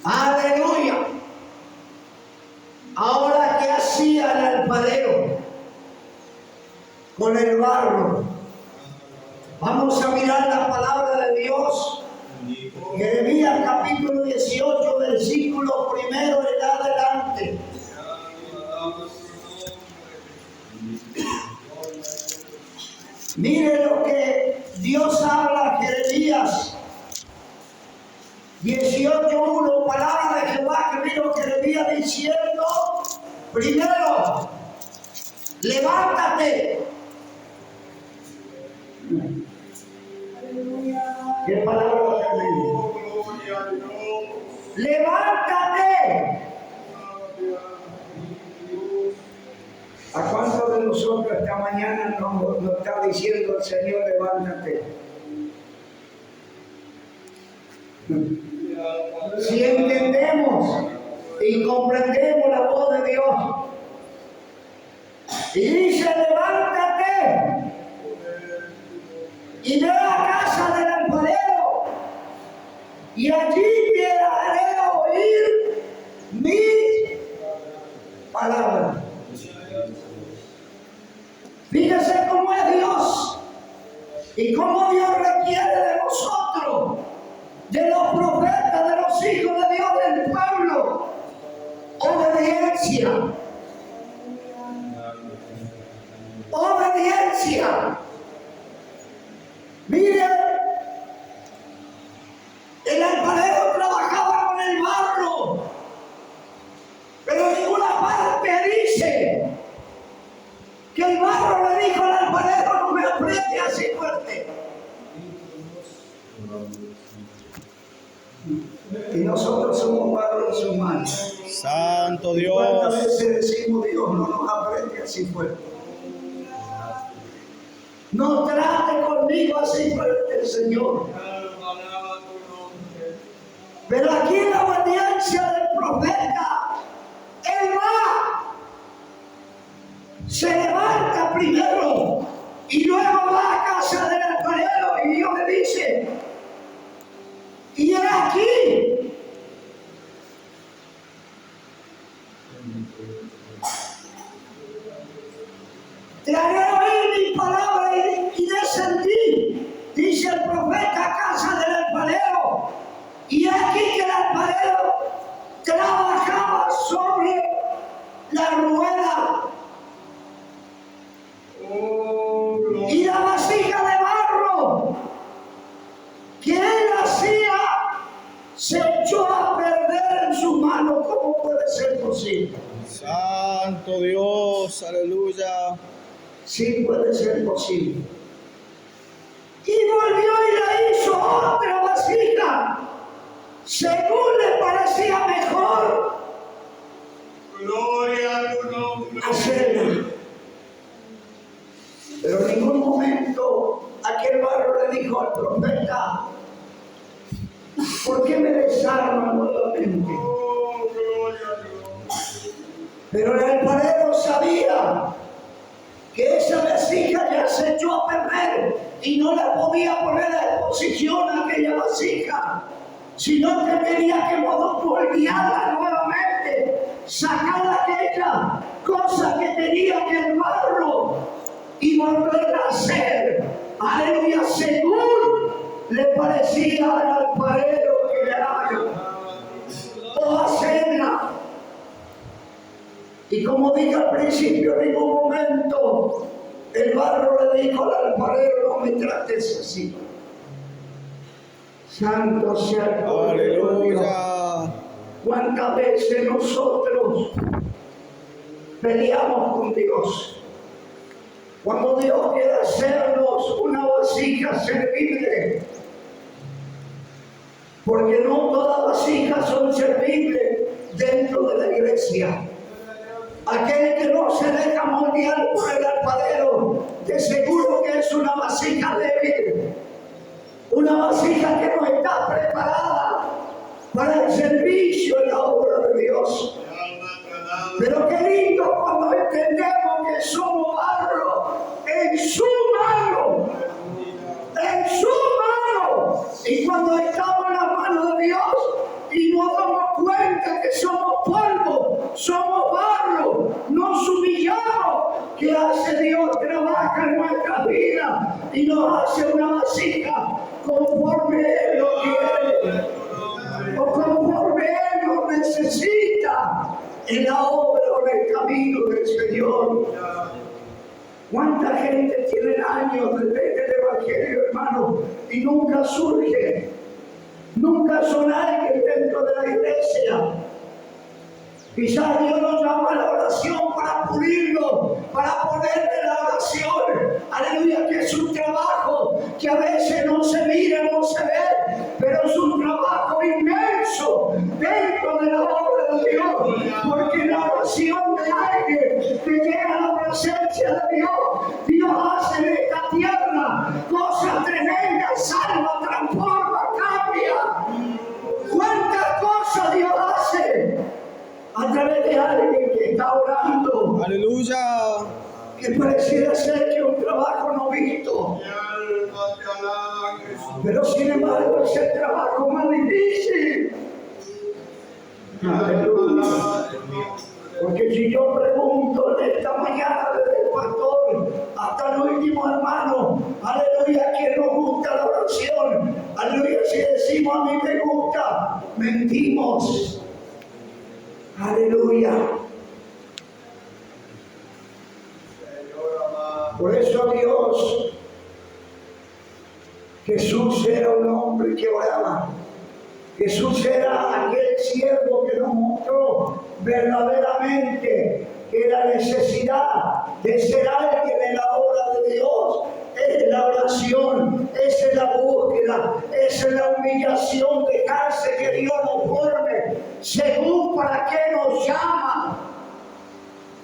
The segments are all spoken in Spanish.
Aleluya. Ahora, ¿qué hacía el alfarero con el barro? Vamos a mirar la palabra de Dios. Jeremías capítulo 18, versículo 1 en adelante. Mire lo que Dios habla a Jeremías 18:1, palabra de Jehová que vino Jeremías diciendo: primero, levántate. ¿Qué palabra tremenda? Levántate. ¿A cuántos de nosotros esta mañana nos está diciendo el Señor, levántate? Si entendemos y comprendemos la voz de Dios, y dice: levántate y ve a la casa del alfarero, y allí te haré oír mis palabras. Fíjese cómo es Dios y cómo Dios requiere de nosotros, de los profetas, de los hijos de Dios, del pueblo, obediencia. Obediencia. Mire, el alfarero trabajaba con el barro, pero en ninguna parte dice que el barro le dijo al alfarero: no me apriete así fuerte. Y nosotros somos barro en sus manos. Santo Dios. ¿Cuántas veces decimos: Dios, no nos apriete así fuerte? No trate conmigo así fuerte, Señor. Pero aquí en la obediencia del profeta, él va, se levanta primero y luego va a casa del alfarero, y Dios le dice: y es aquí. Te haré oír mi palabra y descendí, dice el profeta, a casa del alfarero. Y aquí que el alfarero trabajaba sobre la rueda. Y la vasija de barro que él hacía se echó a perder en sus manos. ¿Cómo puede ser posible? Santo Dios, aleluya. Sí puede ser posible. Y volvió y le hizo otra vasija, según le parecía mejor. Gloria a tu nombre. Hacerla. Pero en ningún momento aquel barro le dijo al profeta: ¿por qué me desarma nuevamente? Oh, gloria a Dios. Pero el alfarero sabía que esa vasija ya se echó a perder y no le podía poner a disposición a aquella vasija, sino que tenía que moldearla nuevamente, sacar aquella cosa que tenía que el barro y volverla a hacer. Aleluya, según le parecía al alfarero que le haga o hacerla. Y como dije al principio, en ningún momento el barro le dijo al alfarero: no me trates así. Santo sea tu Aleluya. ¿Cuántas veces nosotros peleamos con Dios? Cuando Dios quiere hacernos una vasija servible, porque no todas las vasijas son servibles dentro de la iglesia. Aquel que no se deja moldear por el alfarero, de seguro que es una vasija débil, una vasija que no está preparada para el servicio en la obra de Dios. Pero qué lindo cuando entendemos que somos barro en su mano, y cuando estamos en la mano de Dios y nos damos cuenta que somos polvo, somos barro, nos humillamos. ¿Qué hace Dios? Trabaja en nuestra vida y nos hace una vasija conforme Él lo quiere o conforme Él lo necesita en la obra o en el camino del Señor. ¿Cuánta gente tiene años desde el Evangelio, hermano, y nunca surge? Nunca son alguien dentro de la iglesia. Quizás Dios nos llama a la oración para pulirlo, para ponerle la oración. Aleluya, que es un trabajo que a veces no se mira, no se ve, pero es un trabajo inmenso dentro de la obra de Dios. Porque la oración de alguien que llega a la presencia de Dios, Dios hace en esta tierra cosas tremendas, salva, transforma, cambia. ¿Cuántas cosas Dios hace a través de alguien que está orando? Aleluya. Que pareciera ser que es un trabajo no visto, pero sin embargo es el trabajo más difícil. Aleluya. Porque si yo pregunto en esta mañana desde el pastor hasta el último hermano, aleluya, que nos gusta la oración, aleluya, si decimos a mí me gusta, mentimos. Aleluya. Por eso Dios, Jesús era un hombre que oraba. Jesús era aquel siervo que nos mostró verdaderamente que la necesidad de ser alguien en la obra de Dios es la oración, es la búsqueda, es la humillación, dejarse que Dios nos forme según para qué nos llama.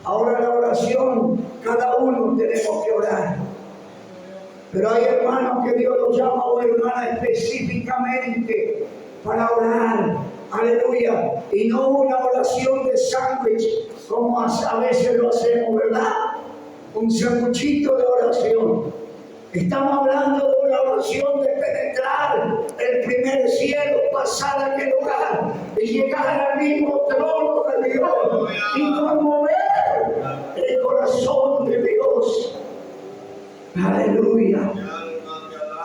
Ahora la oración, cada uno tenemos que orar. Pero hay hermanos que Dios los llama o hermanas específicamente para orar. Aleluya. Y no una oración de sándwich como a veces lo hacemos, ¿verdad? Un sanguchito de oración. Estamos hablando de una oración de penetrar el primer cielo, pasar a aquel lugar y llegar al mismo trono de Dios y conmover el corazón de Dios. Aleluya.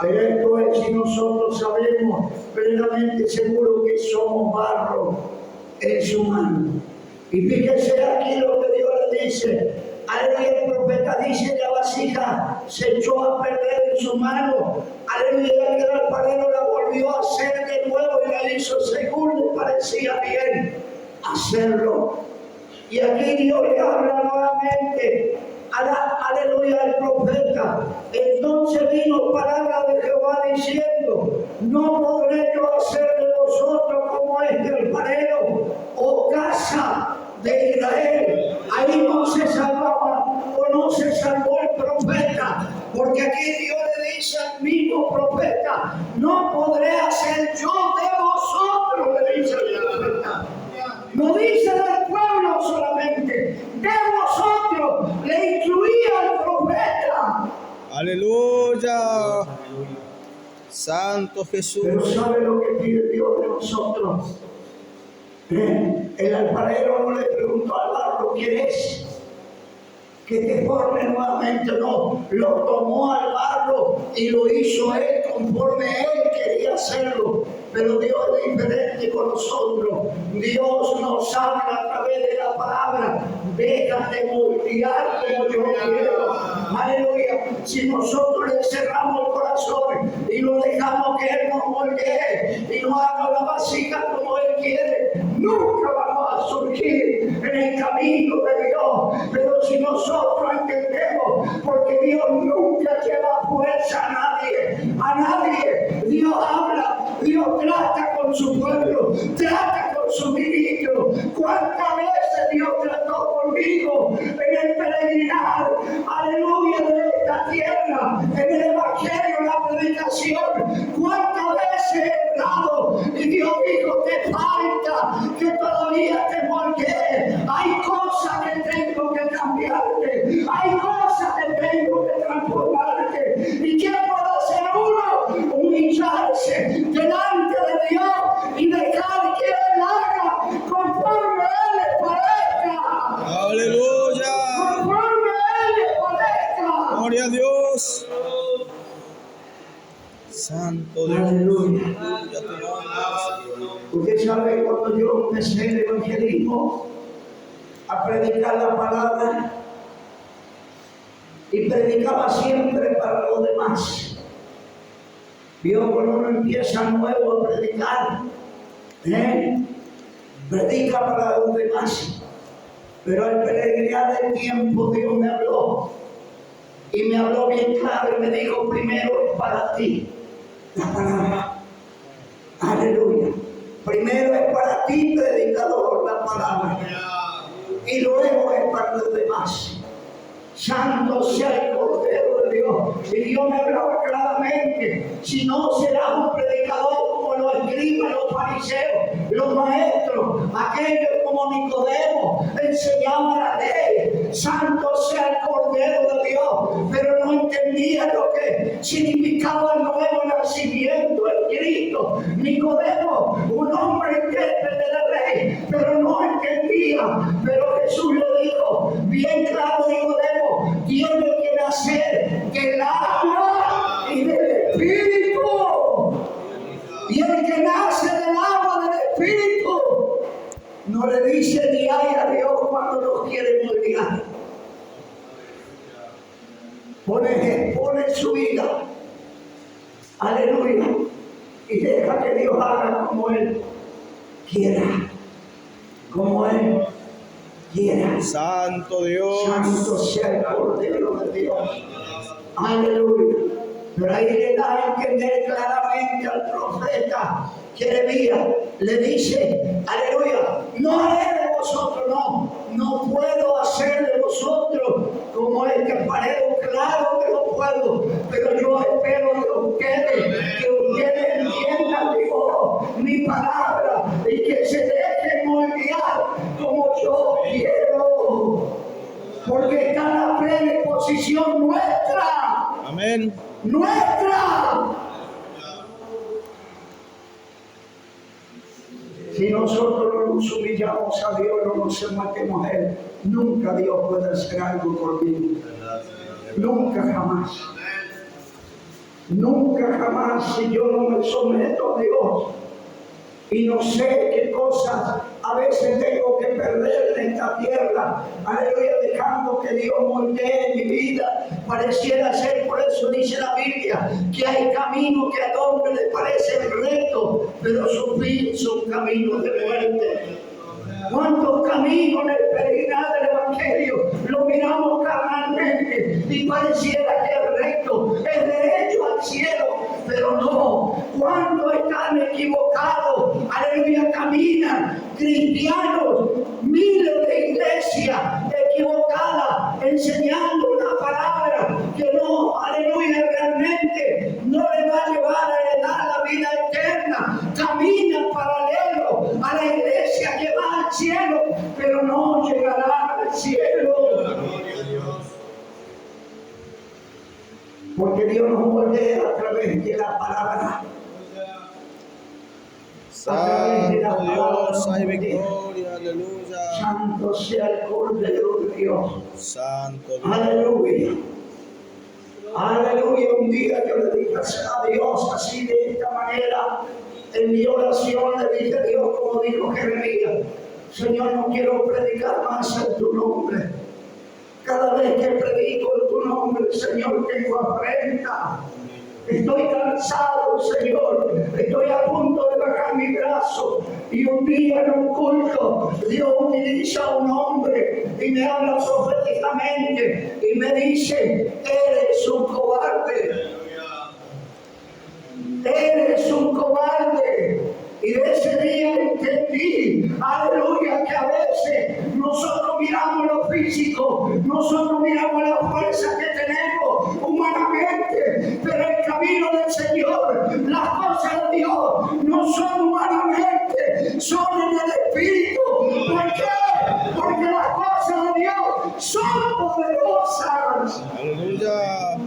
Pero esto es si nosotros sabemos plenamente seguro que somos barro en su mano. Y fíjese aquí lo que Dios le dice. Aleluya, el profeta dice: la vasija se echó a perder en su mano. Aleluya, que el alfarero la volvió a hacer de nuevo y la hizo según le parecía bien hacerlo. Y aquí Dios le habla nuevamente. Aleluya, el profeta. Entonces vino palabra de Jehová diciendo: no podré yo hacer de vosotros como este alfarero, o casa de Israel. Ahí no se salvaba o no se salvó el profeta, porque aquí Dios le dice al mismo profeta: no podré hacer yo de vosotros, le dice el profeta. No dice del pueblo solamente, de vosotros, le incluía al profeta. Aleluya. Santo Jesús. Pero ¿sabe lo que pide Dios de nosotros? El alfarero no le preguntó al barro: ¿quieres que te forme nuevamente? No, lo tomó al barro y lo hizo él conforme él quería hacerlo. Pero Dios es diferente con nosotros. Dios nos habla a través de la palabra: déjate moldear como yo quiero. Aleluya. Si nosotros le cerramos el corazón y no dejamos que Él nos moldee y nos haga la vasija como Él quiere, nunca vamos a surgir en el camino de Dios. Pero si nosotros entendemos, porque Dios nunca lleva fuerza a nadie. Dios habla, Dios trata con su pueblo, trata con su ministro. ¿Cuántas veces Dios trató conmigo en el peregrinar, aleluya, de esta tierra, en el evangelio, en la predicación? ¿Cuántas veces he errado y Dios dijo: te falta, que todavía te moldee? Hay cosas que tengo que cambiarte, hay cosas que tengo que transformarte. ¿Y qué puede hacer uno? Humillarse delante de Dios y dejar que Él haga con Santo Dios. Aleluya. Aleluya tu nombre. Usted sabe, cuando yo empecé el evangelismo, a predicar la palabra, y predicaba siempre para los demás. Vio, cuando uno empieza nuevo a predicar, predica para los demás. Pero al peregrinar el tiempo, Dios me habló. Y me habló bien claro y me dijo: primero es para ti la palabra. Aleluya. Primero es para ti, predicador, la palabra. Y luego es para los demás. Santo sea el Cordero de Dios. Y Dios me hablaba claramente: si no serás un predicador como los escribas, los fariseos, los maestros, aquellos como Nicodemo, enseñaban la ley. Santo sea el Cordero de Dios. Pero no entendía lo que significaba el nuevo nacimiento en Cristo. Nicodemo, un hombre intérprete de la ley, pero no entendía. Pero Jesús le dijo bien claro: Nicodemo, tiene que nacer del agua y del Espíritu. Y el que nace del agua del Espíritu no le dice ni ay a Dios cuando nos quiere moldear. Pone su vida, aleluya, y deja que Dios haga como Él quiera, como Él quiera. Santo Dios. Santo sea el Cordero de Dios, aleluya. Pero ahí le da a entender claramente al profeta Jeremías, le dice, aleluya, no haré de vosotros, no puedo hacer de vosotros como el que parezco, claro que lo puedo, pero yo espero que ustedes entiendan mi palabra y que se dejen moldear como yo quiero, porque está en la predisposición nuestra. Amén. Nuestra. Si nosotros no nos humillamos a Dios, no nos sometemos a Él, nunca Dios puede hacer algo por mí. Nunca jamás. Nunca jamás, si yo no me someto a Dios y no sé qué cosas a veces tengo que perder en esta tierra, aleluya, dejando que Dios moldee mi vida. Pareciera ser, por eso dice la Biblia, que hay caminos que al hombre le parecen rectos, pero su fin son caminos de muerte. ¿Cuántos caminos en el peregrinar del Evangelio lo miramos carnalmente y pareciera que es recto, es derecho al cielo? Pero no, cuando están equivocados, aleluya, caminan cristianos, miles de iglesias equivocadas, enseñando una palabra que no, aleluya, realmente no le va a llevar a heredar la vida eterna. Caminan paralelo a la iglesia que va al cielo, pero no llegarán al cielo. Porque Dios nos moldea a través de la palabra. Santo Dios, hay victoria, aleluya. Santo sea el Cordero de Dios. Santo Dios. Aleluya. Aleluya. Un día yo le dije a Dios así de esta manera. En mi oración le dije a Dios, como dijo Jeremías: Señor, no quiero predicar más en tu nombre. Cada vez que predico en tu nombre, Señor, tengo afrenta. Estoy cansado, Señor. Estoy a punto de bajar mi brazo. Y un día en un culto, Dios utiliza a un hombre y me habla proféticamente y me dice: eres un cobarde. Eres un cobarde. Y de ese día entendí, aleluya, que a veces nosotros miramos lo físico, nosotros miramos la fuerza que tenemos humanamente, pero el camino del Señor, las cosas de Dios, no son humanamente, son en el Espíritu. ¿Por qué? Porque las cosas de Dios son poderosas. Aleluya.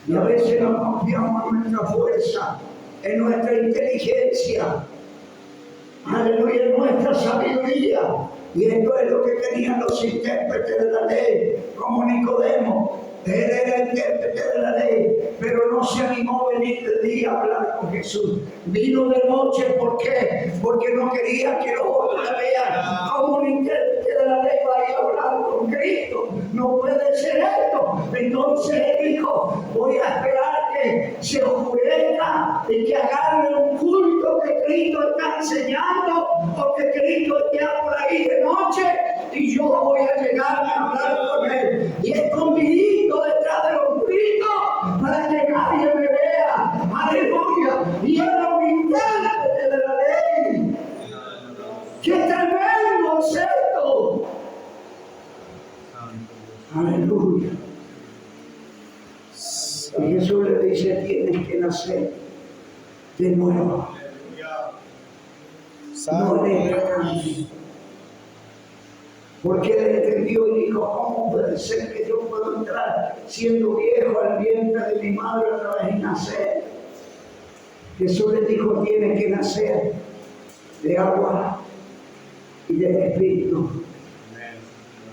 Y a veces nos confiamos en nuestra fuerza, en nuestra inteligencia, aleluya, en nuestra sabiduría. Y esto es lo que tenían los intérpretes de la ley, como Nicodemo. Él era intérprete de la ley, pero no se animó a venir de día a hablar con Jesús. Vino de noche, ¿por qué? Porque no quería que los otros le vean como un intérprete de la ley vaya a hablar con Cristo. No puede ser esto. Entonces él dijo, voy a esperar que se oscurezca y que agarre un culto que Cristo está enseñando o que Cristo esté por ahí de noche y yo voy a llegar a hablar con él. Y escondidito detrás de los gritos para que nadie me vea. Aleluya. Y era un intérprete de la ley. ¡Qué tremendo es esto! Aleluya. Y Jesús le dice, tienes que nacer de nuevo. Santo No de Dios. carne. Porque él entendió y dijo, ¿cómo puede ser que yo pueda entrar siendo viejo al vientre de mi madre otra vez y nacer? Jesús le dijo, tiene que nacer de agua y del Espíritu.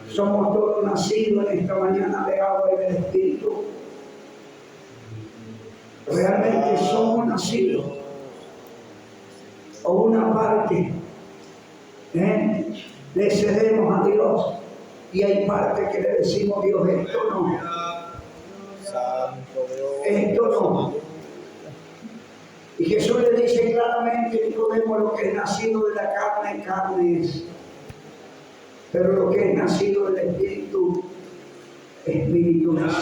Somos todos nacidos en esta mañana de agua y del Espíritu. Realmente somos nacidos. O una parte. Le cedemos a Dios y hay parte que le decimos, Dios, esto no, Santo Dios. esto no. Y Jesús le dice claramente, Nicodemo, lo que es nacido de la carne, carne es. Pero lo que es nacido del Espíritu, Espíritu es.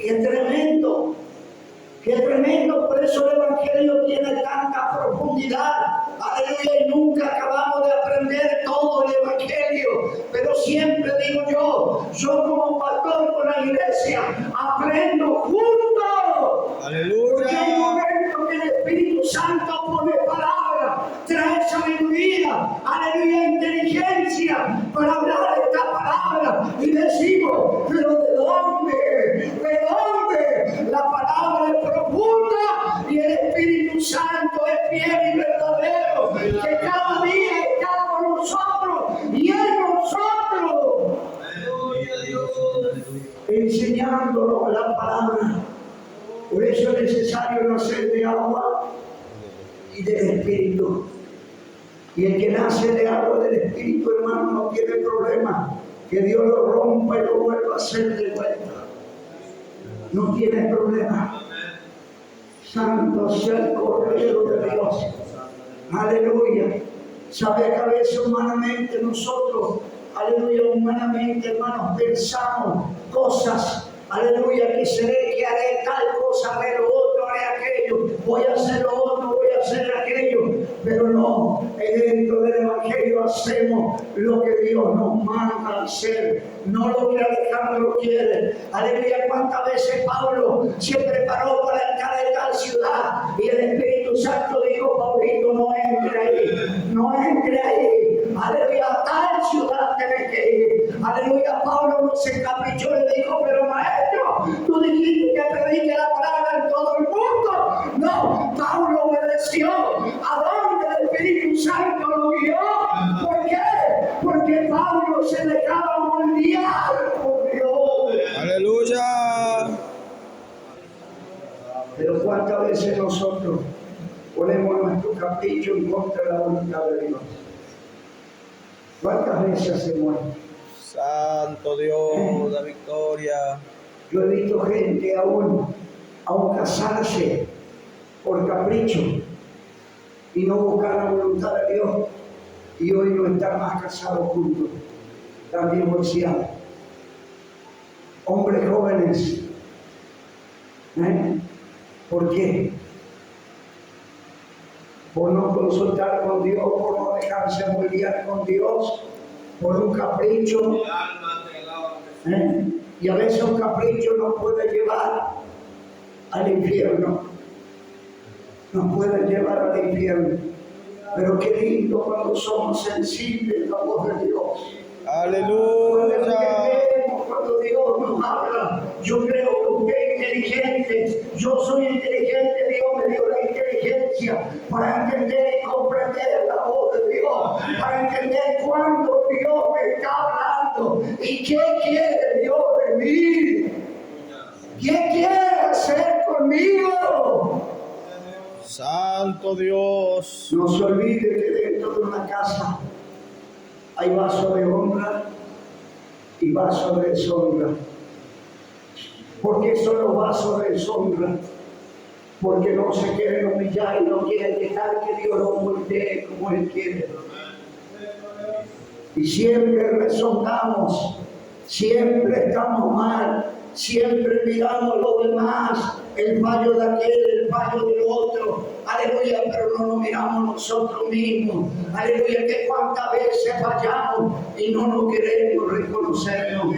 ¡Qué tremendo! ¡Qué tremendo! Por eso el Evangelio tiene tanta profundidad. Aleluya, y nunca acabamos de aprender todo el Evangelio. Pero siempre digo yo como pastor con la iglesia, aprendo juntos. Aleluya. Porque hay momentos que el Espíritu Santo pone palabra, trae sabiduría, aleluya, inteligencia para hablar esta palabra. Y decimos, pero ¿de dónde? ¿De dónde? La palabra es profunda y el Espíritu Santo es fiel y verdadero, que cada día está con nosotros y en nosotros, enseñándonos la palabra. Por eso es necesario nacer de agua y del Espíritu. Y el que nace de agua del Espíritu, hermano, no tiene problema que Dios lo rompa y lo vuelva a hacer de vuelta. No tiene problema. Santo sea el Cordero de Dios. Aleluya. Sabe que a veces humanamente nosotros, aleluya, humanamente, hermanos, pensamos cosas, aleluya, que seré, que haré tal cosa, haré lo otro, haré aquello, voy a hacer lo otro, voy a hacer aquello, pero no, dentro del Evangelio hacemos lo que Dios nos manda a hacer, no lo que Alejandro quiere. Aleluya, cuántas veces Pablo se preparó para entrar en tal ciudad y el Espíritu Santo dijo, Paulito, no entre ahí, no entre ahí. Aleluya, a tal ciudad tenés que ir. Aleluya, Pablo no se encaprichó y le dijo, pero maestro, tú dijiste que predique la palabra en todo el mundo. No, Pablo obedeció a donde el Espíritu Santo lo guió. ¿Por qué? Porque Pablo se dejaba moldear por Dios. Aleluya. Pero cuántas veces nosotros ponemos nuestro capricho en contra de la voluntad de Dios. ¿Cuántas veces hacemos esto? Santo Dios, la victoria. Yo he visto gente aún casarse por capricho y no buscar la voluntad de Dios, y hoy no están más casados juntos, están divorciados. Hombres jóvenes, ¿por qué? Por no consultar con Dios, por no dejarse moldear con Dios, por un capricho. Y a veces un capricho nos puede llevar al infierno. Nos puede llevar al infierno. Pero qué lindo cuando somos sensibles a la voz de Dios. Aleluya. Cuando Dios nos habla, yo creo que usted es inteligente, yo soy inteligente, Dios me dio la inteligencia para entender y comprender la voz de Dios, para entender cuándo Dios me está hablando y qué quiere Dios de mí. ¿Qué quiere hacer conmigo? Santo Dios. No se olvide que dentro de una casa hay vaso de honra y vaso de deshonra. ¿Por qué son los vasos de deshonra? Porque no se quieren humillar y no quieren dejar que Dios los moldee como Él quiere. Y siempre rezongamos, siempre estamos mal, siempre miramos lo demás, el fallo de aquel, el fallo del otro, aleluya, pero no nos miramos nosotros mismos, aleluya, que cuántas veces fallamos y no nos queremos reconocernos.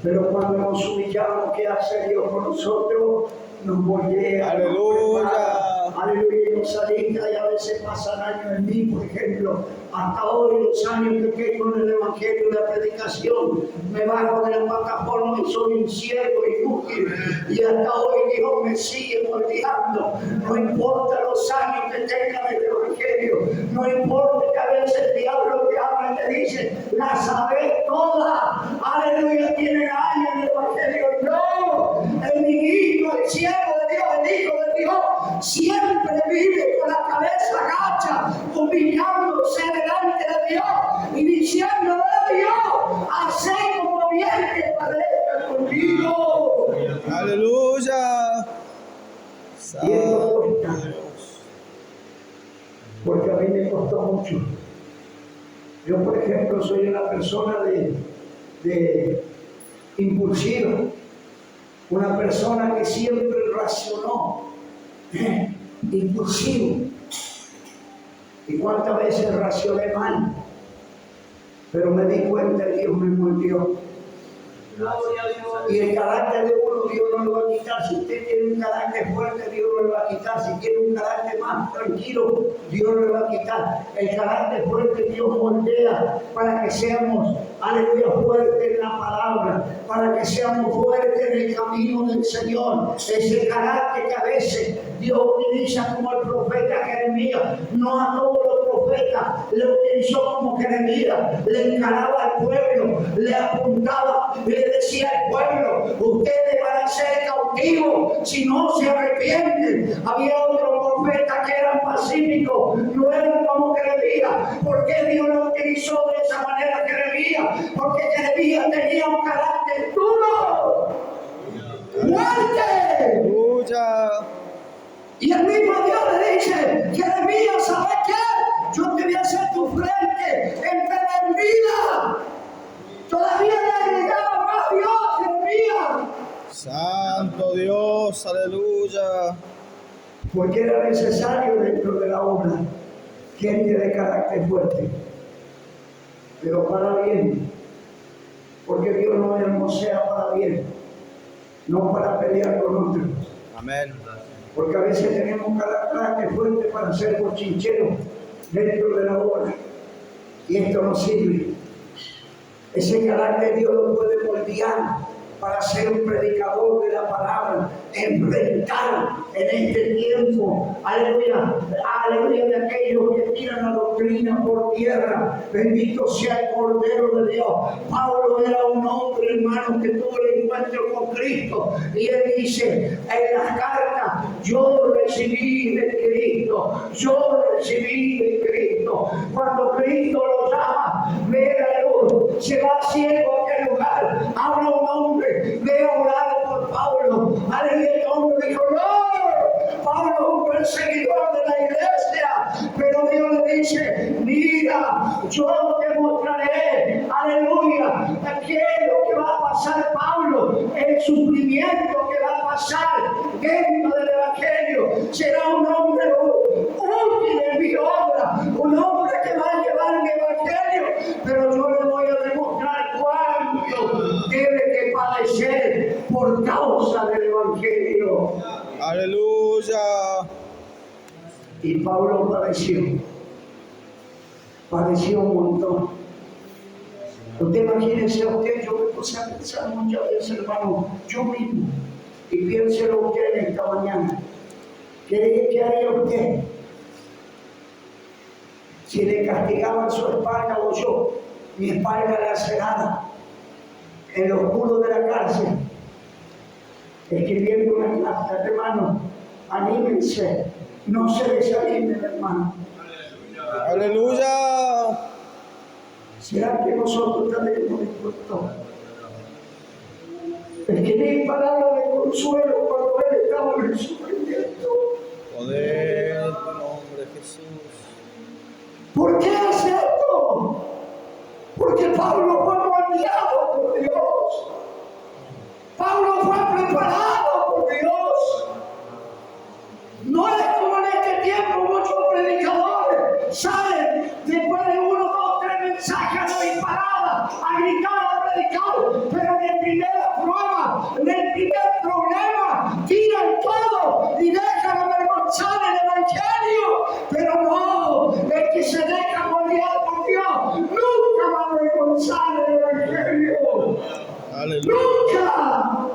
Pero cuando nos humillamos, ¿qué hace Dios con nosotros? Nos moldea. Aleluya. Aleluya, y nos alista y a veces pasan años en mí, por ejemplo. Hasta hoy, los años que tengo en el Evangelio y la predicación, me bajo de la plataforma y soy un siervo inútil. Y hasta hoy Dios me sigue moldeando. No importa los años que tenga en el Evangelio, no importa que a veces el diablo te habla y te dice, la sabes toda. Aleluya, tiene años en el Evangelio. No, el ministro, el siervo de Dios, el hijo de Dios, siempre vive con la cabeza gacha, humillándose delante de Dios y diciéndole a Dios, hacé como bien te parezca contigo. Aleluya. Y esto Santo cuesta, Dios. porque a mí me costó mucho. Yo, por ejemplo, soy una persona de impulsiva, una persona que siempre racionó, impulsivo. Y cuántas veces racioné mal, pero me di cuenta que Dios me moldeó. Y el carácter de uno Dios no lo va a quitar. Si usted tiene un carácter fuerte, Dios no lo va a quitar. Si tiene un carácter más tranquilo, Dios no lo va a quitar. El carácter fuerte Dios moldea para que seamos, aleluya, fuertes en la palabra, para que seamos fuertes en el camino del Señor. Ese carácter que a veces Dios utiliza como el profeta Jeremías, no a todos los profetas, le utilizó como Jeremías, le encaraba al pueblo, le apuntaba y le decía al pueblo, ustedes van a ser cautivos si no se arrepienten. Había otros profetas que eran pacíficos, no eran como Jeremías. ¿Por qué Dios lo utilizó de esa manera Jeremías? Porque Jeremías tenía un carácter duro, fuerte. Aleluya. Y el mismo Dios le dice, Jeremías, ¿sabes qué? Yo te voy a hacer tu frente empedernido. Todavía le agregaba más Dios, Jeremías. Santo Dios. Aleluya. Porque era necesario dentro de la obra gente de carácter fuerte, pero para bien, porque Dios no hermosea para bien, no para pelear con otros. Amén. Porque a veces tenemos carácter fuerte para ser bochincheros dentro de la obra, y esto no sirve. Ese carácter Dios lo puede moldear para ser un predicador de la palabra, enfrentar en este tiempo, aleluya, aleluya, de aquellos que tiran la doctrina por tierra. Bendito sea el Cordero de Dios. Pablo era un hombre, hermano, que tuvo el encuentro con Cristo, y él dice en las cartas, yo recibí de Cristo, yo recibí de Cristo. Cuando Cristo lo llama, ve la luz, se va ciego a aquel lugar, habla un hombre, ve a orar por Pablo. Aleluya, el hombre dijo, no, Pablo es un perseguidor de la iglesia, pero Dios le dice, mira, yo te mostraré, aleluya, qué es lo que va a pasar Pablo, el sufrimiento que va a pasar dentro del Evangelio. Será un hombre útil en mi obra, un hombre que va a llevar mi Evangelio, pero yo le voy a demostrar cuánto debe que padecer por causa del Evangelio. Aleluya. Y Pablo padeció un montón. Usted imagínese a usted, yo me puse a pensar muchas veces, hermano, yo mismo, y piénselo usted en esta mañana. ¿Qué haría usted si le castigaban su espalda o yo, mi espalda lacerada? en los muros de la cárcel, escribiendo una carta. Hermano, anímense, no se desanimen, hermano. Aleluya. ¿Será que nosotros tenemos dispuesto escribir palabras de consuelo cuando Él estaba en el sufrimiento? Poder en tu nombre, Jesús. ¿Por qué hace esto? Porque Pablo fue moldeado por Dios. Pablo fue preparado por Dios. No es como en este tiempo muchos predicadores salen después de 1, 2, 3 mensajes a la disparada, a gritar, a predicar, pero en el primera prueba, en el primer problema, tiran todo y dejan avergonzar el Evangelio. Pero no, el que se deja moldear por Dios nunca va a avergonzar el Evangelio. Aleluya. ¡Nunca!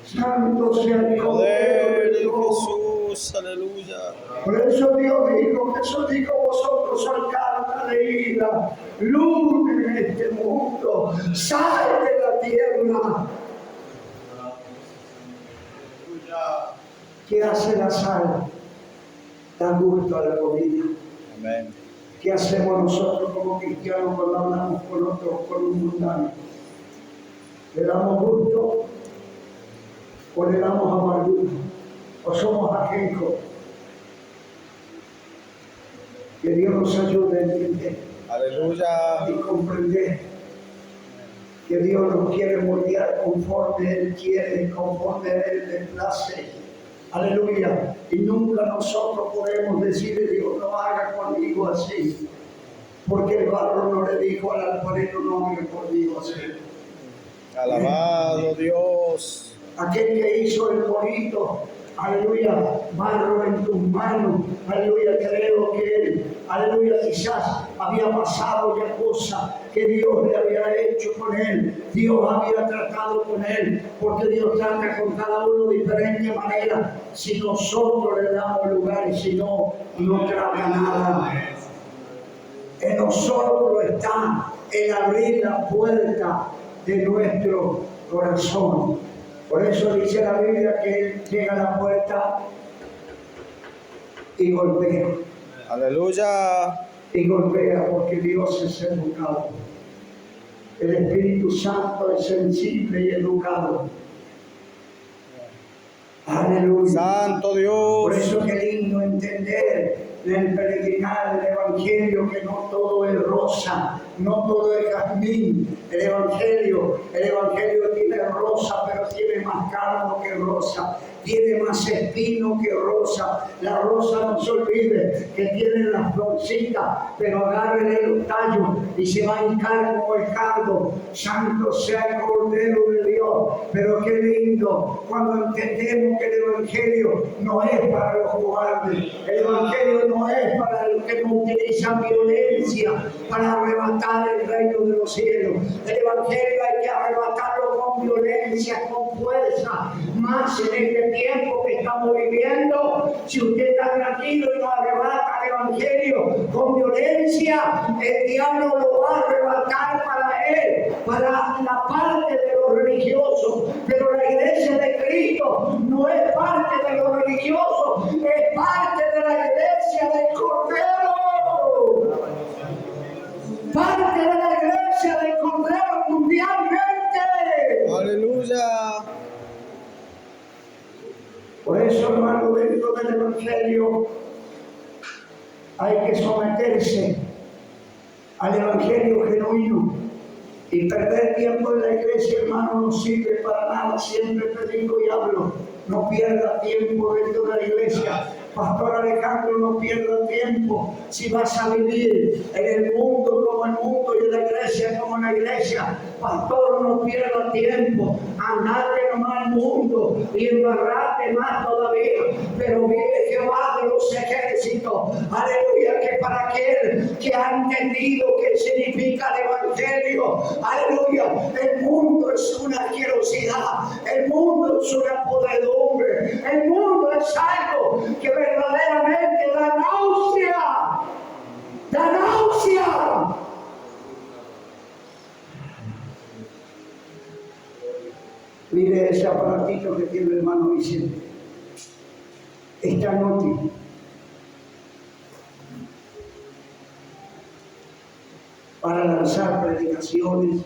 Santo sea el Cordero Poder de en Dios. Jesús. Aleluya. Por eso Dios dijo, Jesús dijo, vosotros sois carta de ira, luz en este mundo, sal de la tierra. ¿Qué hace la sal? Da gusto a la comida. Amén. ¿Qué hacemos nosotros como cristianos cuando hablamos con otros, con un mundano? ¿Le damos gusto o le damos amargura? ¿O somos ajenos? Que Dios nos ayude a entender Aleluya. y comprender que Dios nos quiere moldear conforme Él quiere, conforme a Él le place. Aleluya. Y nunca nosotros podemos decirle, Dios, no haga conmigo así. Porque el barro no le dijo al alfarero, no haga conmigo así. Alabado Dios. Aquel que hizo el bonito, aleluya, barro en tus manos, aleluya, creo que él, aleluya, quizás había pasado ya cosas que Dios le había hecho con él, Dios había tratado con él, porque Dios trata con cada uno de diferente manera, si nosotros le damos lugar y si no, no trata nada. En nosotros está el abrir la puerta de nuestro corazón. Por eso dice la Biblia que Él llega a la puerta y golpea. Aleluya. Y golpea porque Dios es educado. El Espíritu Santo es sensible y educado. Aleluya. Santo Dios. Por eso que lindo entender en el peregrinar del Evangelio que no todo es rosa, no todo es jazmín. El Evangelio tiene rosa, pero tiene más cardo que rosa, tiene más espino que rosa. La rosa, no se olvide que tiene las florcitas, pero agárrele los tallos y se va a hincar como el cardo. Santo sea el Cordero de Dios. Pero qué lindo cuando entendemos que el Evangelio no es para los cobardes, el Evangelio no es para los que no utilizan violencia para arrebatar el reino de los cielos. El Evangelio hay que arrebatarlo con violencia, con fuerza. Más en este tiempo que estamos viviendo, si usted está tranquilo y no arrebata el Evangelio con violencia, el diablo lo va a arrebatar para él, para la parte de los religiosos. Pero la iglesia de Cristo no es parte de los religiosos, es parte de la iglesia del Cordero. Parte de la iglesia del Cordero mundialmente. Aleluya. Por eso, hermano, dentro del Evangelio hay que someterse al Evangelio genuino. Y perder tiempo en la iglesia, hermano, no sirve para nada. Siempre predico y hablo. No pierda tiempo dentro de la iglesia. Pastor Alejandro, no pierda tiempo. Si vas a vivir en el mundo como el mundo y en la iglesia como en la iglesia, pastor, no pierda tiempo. Andate nomás al mundo y embarrate más todavía. Pero vive Jehová de los ejércitos. Aleluya, que para aquel que ha entendido qué significa el Evangelio, aleluya, el mundo es una asquerosidad, el mundo es una podredumbre, el mundo es algo que verdaderamente da náusea, ese aparatito que tiene el hermano Vicente es tan útil. Para lanzar predicaciones,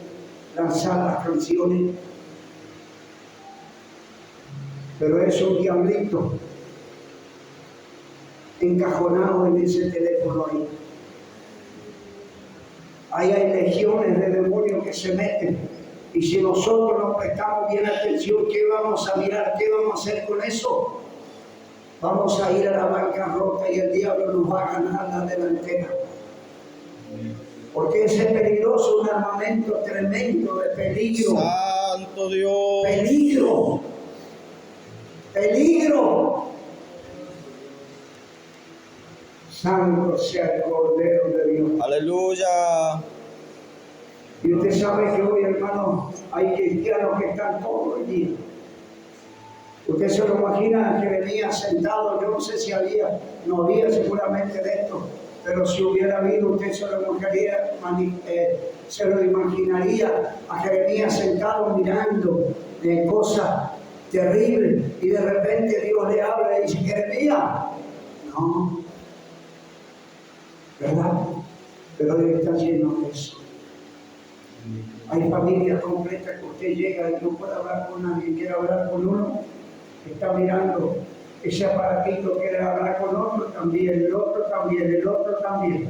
lanzar las canciones. Pero es un diablito encajonado en ese teléfono ahí. Ahí hay legiones de demonios que se meten. Y si nosotros nos prestamos bien atención, ¿qué vamos a mirar? ¿Qué vamos a hacer con eso? Vamos a ir a la bancarrota y el diablo nos va a ganar la delantera. Porque ese es peligroso, un armamento tremendo de peligro. Santo Dios. Peligro. Peligro. Santo sea el Cordero de Dios. Aleluya. Y usted sabe que hoy, hermano, hay cristianos que están todos allí. Usted se lo imagina que venía sentado, yo no sé si había, no había seguramente de esto, pero si hubiera habido, usted se lo imaginaría a Jeremías sentado mirando cosas terribles, y de repente Dios le habla y dice: Jeremías, no, ¿verdad? Pero hoy está lleno de eso. Hay familias completas que usted llega y no puede hablar con nadie, quiere hablar con uno, está mirando ese aparatito, quiere hablar con otro también, el otro también, el otro también.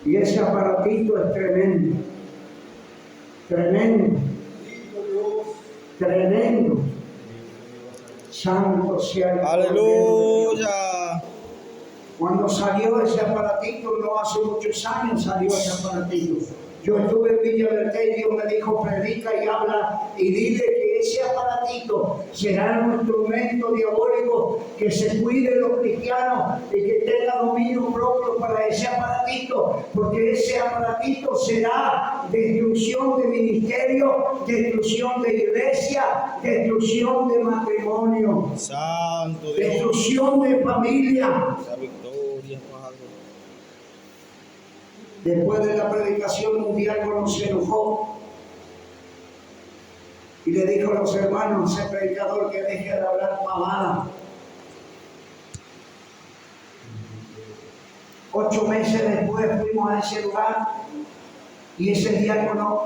Y ese aparatito es tremendo, tremendo, tremendo. Santo sea el Cordero de Dios. Aleluya. Cuando salió ese aparatito, no hace muchos años salió ese aparatito. Yo estuve en Villa Verde y Dios me dijo: predica y habla y dile que ese aparatito será un instrumento diabólico, que se cuide los cristianos y que tenga dominio propio para ese aparatito, porque ese aparatito será destrucción de ministerio, destrucción de iglesia, destrucción de matrimonio, Santo Dios. destrucción de familia. La victoria, Padre. Después de la predicación, un diácono se enojó y le dijo a los hermanos, ese predicador, que deje de hablar pavada. 8 meses después fuimos a ese lugar y ese diácono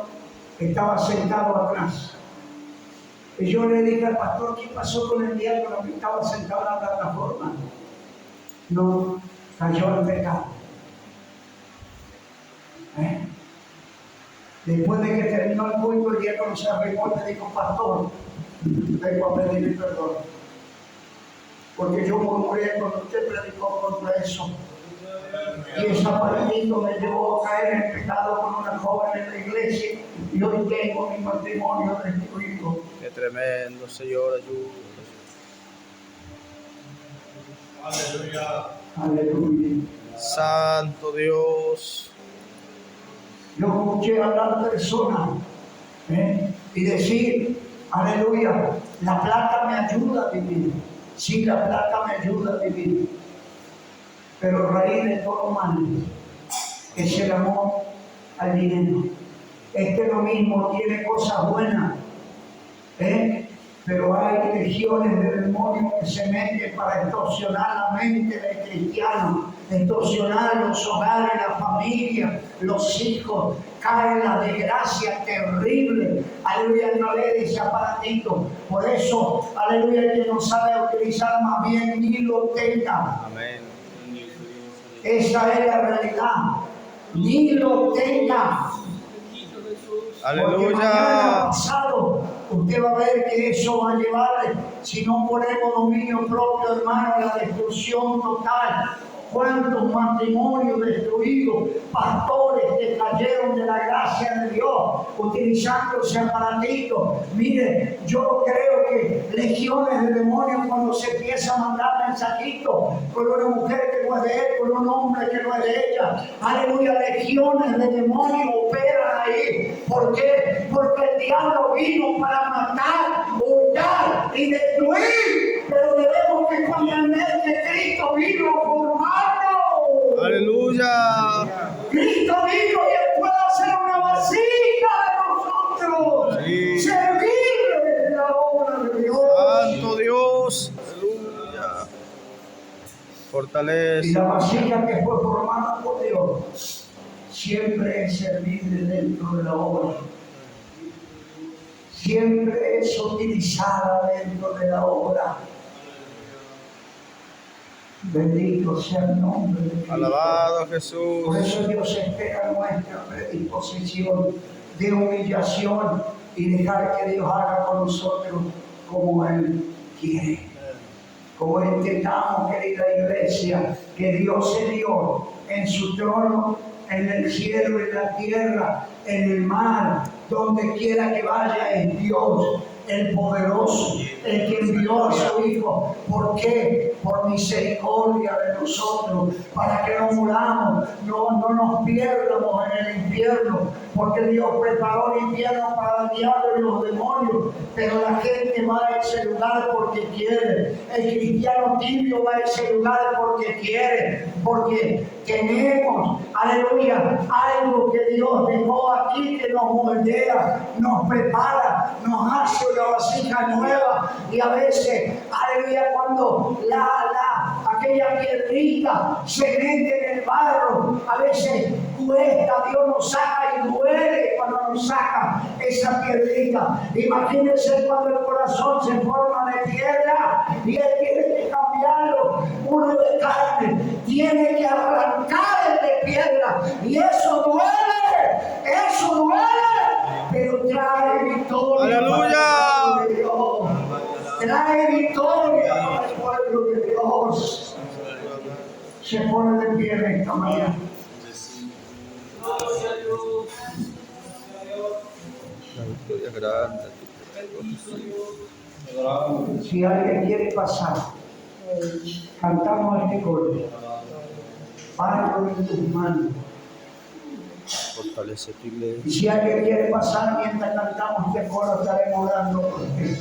estaba sentado atrás. Y yo le dije al pastor: ¿qué pasó con el diácono que estaba sentado en la plataforma? No, cayó en pecado. Después de que terminó el culto, el diácono se arregló y me dijo: pastor, vengo a pedirle perdón, porque yo murmuré cuando usted predicó contra eso, y ese aparatito me llevó a caer en pecado con una joven en la iglesia, y hoy tengo mi matrimonio destruido. Qué tremendo, Señor, ayuda. Aleluya. Aleluya. Santo Dios. Yo escuché hablar personas y decir: aleluya, la plata me ayuda a vivir. Sí, la plata me ayuda a vivir. Pero raíz de todo mal es el amor al dinero. Lo mismo tiene cosas buenas, pero hay legiones de demonios que se meten para extorsionar la mente del cristiano, extorsionar los hogares, la familia, los hijos. Cae la desgracia terrible. Aleluya, no le de ese aparatito. Por eso, aleluya, el que no sabe utilizar, más bien ni lo tenga. Amén. Esa es la realidad. Ni lo tenga. Porque mañana Aleluya. pasado usted va a ver que eso va a llevar, si no ponemos dominio propio, hermano, a la destrucción total. ¿Cuántos matrimonios destruidos, pastores que cayeron de la gracia de Dios utilizando ese aparatito? Mire, yo creo que legiones de demonios, cuando se empieza a mandar mensajitos con una mujer que no es de él, con un hombre que no es de ella, aleluya, legiones de demonios operan ahí. ¿Por qué? Porque el diablo vino para matar, hurtar y destruir, pero debemos que comprender que Cristo vino a formarnos. Aleluya. Cristo vino y Él puede hacer una vasija de nosotros, Sí. servir Y Fortalece. la vasija que fue formada por Dios siempre es servible dentro de la obra. Siempre es utilizada dentro de la obra. Bendito sea el nombre de Cristo. Alabado Por Jesús. eso Dios espera nuestra predisposición de humillación y dejar que Dios haga con nosotros como Él quiere. Como entendamos, querida iglesia, que Dios es Dios en su trono, en el cielo, en la tierra, en el mar, donde quiera que vaya es Dios, el poderoso, el que envió a su Hijo. ¿Por qué? Por misericordia de nosotros, para que no muramos, no nos pierdamos en el infierno, porque Dios preparó el infierno para el diablo y los demonios, pero la gente va a ese lugar porque quiere. El cristiano tibio va a ese lugar porque quiere, porque tenemos, aleluya, algo que Dios dejó aquí que nos moldea, nos prepara, nos hace una vasija nueva. Y a veces, aleluya, cuando aquella piedrita se mete en el barro, a veces cuesta, Dios nos saca y duele cuando nos saca esa piedrita. Imagínense cuando el corazón se forma de piedra y Él tiene que cambiarlo, uno de carne, tiene que arrancar el de piedra, y eso duele, pero trae victoria. ¡Aleluya! Para el pueblo de Dios. Trae victoria para el pueblo de Dios. Se pone de pie en esta mañana. La victoria es grande. Si alguien quiere pasar, cantamos este coro. Páralo en tus manos. Fortalece tu iglesia. Y si alguien quiere pasar mientras cantamos este coro, estaremos orando por ti.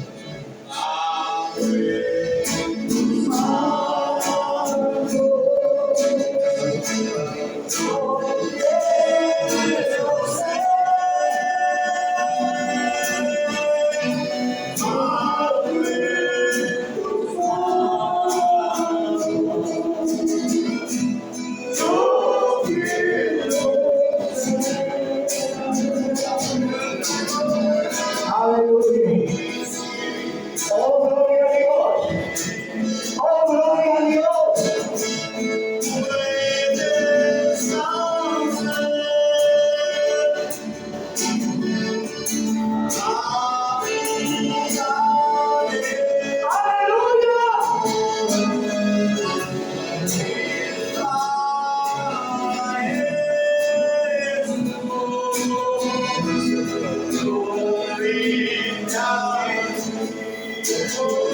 Glory,